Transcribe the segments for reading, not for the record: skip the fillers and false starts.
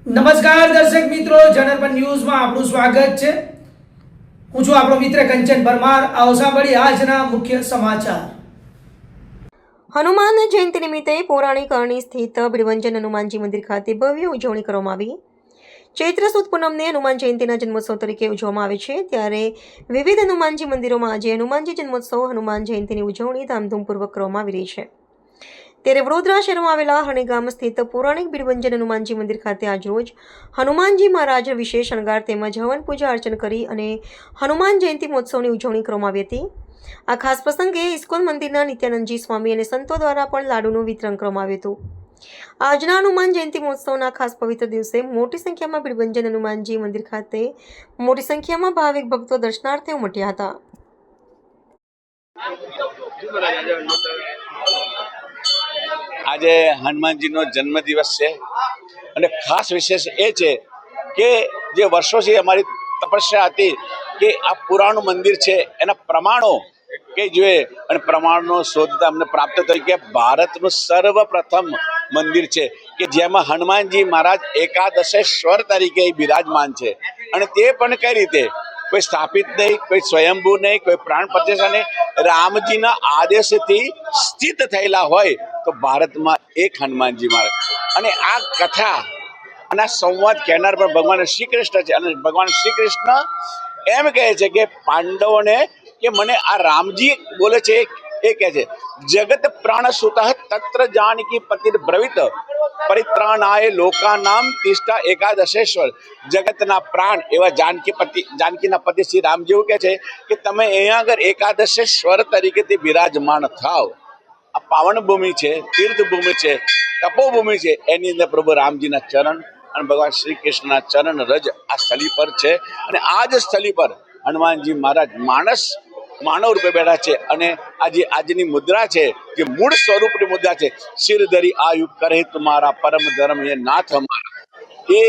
નમસ્કાર દર્શક મિત્રો, જનરપન ન્યૂઝમાં આપનું સ્વાગત છે। હું છું આપણો મિત્ર કંચન પરમાર। આવો સાંભળીએ આજના મુખ્ય સમાચાર। હનુમાન જયંતિ નિમિત્તે પૌરાણિક અરણી સ્થિત ભીડભંજન હનુમાનજી મંદિર ખાતે ભવ્ય ઉજવણી કરવામાં આવી। ચૈત્ર સુદ પૂનમને હનુમાન જયંતિના જન્મોત્સવ તરીકે ઉજવવામાં આવે છે, ત્યારે વિવિધ હનુમાનજી મંદિરોમાં આજે હનુમાનજી જન્મોત્સવ હનુમાન જયંતિની ઉજવણી ધામધૂમપૂર્વક કરવામાં આવી રહી છે। ત્યારે વડોદરા શહેરમાં આવેલા હરણી ગામ સ્થિત પૌરાણિક ભીડભંજન હનુમાનજી મંદિર ખાતે આજરોજ હનુમાનજી મહારાજ વિશેષ શણગાર તેમજ હવન પૂજા અર્ચન કરી અને હનુમાન જયંતિ મહોત્સવની ઉજવણી કરવામાં આવી હતી। આ ખાસ પ્રસંગે ઇસ્કોન મંદિરના નિત્યાનંદજી સ્વામી અને સંતો દ્વારા પણ લાડુનું વિતરણ કરવામાં આવ્યું હતું। આજના હનુમાન જયંતિ મહોત્સવના ખાસ પવિત્ર દિવસે મોટી સંખ્યામાં ભીડભંજન હનુમાનજી મંદિર ખાતે મોટી સંખ્યામાં ભાવિક ભક્તો દર્શનાર્થે ઉમટ્યા હતા। આજે હનુમાનજીનો જન્મદિવસ છે અને ખાસ વિશેષ એ છે કે જે વર્ષોથી અમારી તપસ્યા હતી કે આ પુરાણું મંદિર છે એના પ્રમાણો કે જોઈએ અને પ્રમાણનો શોધતા અમને પ્રાપ્ત થયું કે ભારતનું સર્વપ્રથમ મંદિર છે કે જેમાં હનુમાનજી મહારાજ એકાદશેશ્વર તરીકે બિરાજમાન છે। અને તે પણ કઈ રીતે, કોઈ સ્થાપિત નહીં, કોઈ સ્વયંભૂ નહીં, કોઈ પ્રાણ પ્રતિષ્ઠા નહીં, રામજીના આદેશથી સ્થિત થયેલા હોય તો ભારતમાં એક હનુમાનજી મહારાજ। અને આ કથા અને સંવાદ કહેનાર પણ ભગવાન શ્રી કૃષ્ણ છે। અને ભગવાન શ્રી કૃષ્ણ એમ કહે છે કે પાંડવોને કે મને આ રામજી બોલે છે એ કહે છે, જગત પ્રાણ સુત તત્ર જાનકી પતિર બ્રવિત પરિત્રાણાય લોકાનામ તિષ્ઠા એકાદશેશ્વર। જગતના પ્રાણ એવા જાનકીના પતિ શ્રી રામજી એવું કહે છે કે તમે અહીંયા આગળ એકાદશેશ્વર તરીકેથી બિરાજમાન થાવ। આ પાવન ભૂમિ છે, તીર્થ ભૂમિ છે, તપોભૂમિ છે, એની અંદર પ્રભુ રામજીના ચરણ અને ભગવાન શ્રી કૃષ્ણના ચરણ રજ આ સ્થળી પર છે। અને આ જ સ્થળી પર હનુમાનજી મહારાજ માનવ રૂપે બેઠા છે। અને આજની મુદ્રા છે જે મૂળ સ્વરૂપની મુદ્રા છે, શિર ધરી આયુ કરે તમારા પરમ ધર્મ એ નાથ અમારા, એ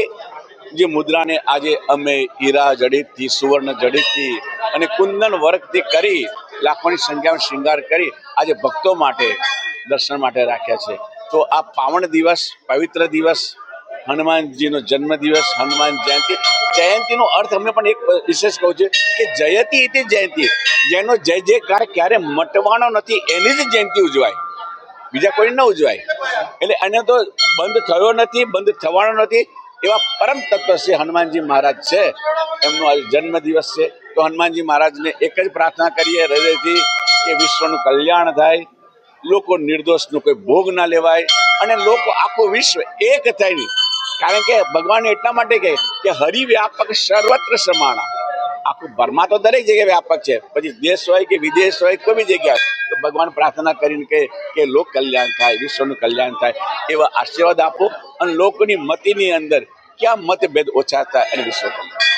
જે મુદ્રાને આજે અમે હીરા જડિતથી, સુવર્ણ જડિતથી અને કુંદન વર્કથી કરી લાખોની સંખ્યામાં શૃંગાર કરી આજે ભક્તો માટે દર્શન માટે રાખ્યા છે। તો આ પાવન દિવસ, પવિત્ર દિવસ, હનુમાનજીનો જન્મદિવસ, હનુમાન જયંતિનો અર્થ અમે પણ એક વિશેષ કહું છું કે જયતિ ઇતિ જયંતિ, જેનો જય જયકાર ક્યારે મટવાનો નથી એની જ જયંતિ ઉજવાય, બીજા કોઈ ન ઉજવાય। એટલે એને તો બંધ થયો નથી, બંધ થવાનો નથી, એવા પરમ તત્વ શ્રી હનુમાનજી મહારાજ છે, એમનો આજે જન્મદિવસ છે। તો હનુમાનજી મહારાજને એક જ પ્રાર્થના કરીએ હૃદયથી કે વિશ્વનું કલ્યાણ થાય, લોકો નિર્દોષનો કોઈ ભોગ ના લેવાય અને લોકો આખું વિશ્વ એક થાય। કારણ કે ભગવાન એટલા માટે કહે કે હરિવ્યાપક સર્વત્ર સમાણા, આખું ભરમાં તો દરેક જગ્યાએ વ્યાપક છે, પછી દેશ હોય કે વિદેશ હોય કોઈ બી જગ્યાએ તો ભગવાન પ્રાર્થના કરીને કે લોક કલ્યાણ થાય, વિશ્વનું કલ્યાણ થાય, એવા આશીર્વાદ આપો અને લોકોની મતિની અંદર ક્યાં મતભેદ ઓછા થાય અને વિશ્વ કલ્યાણ।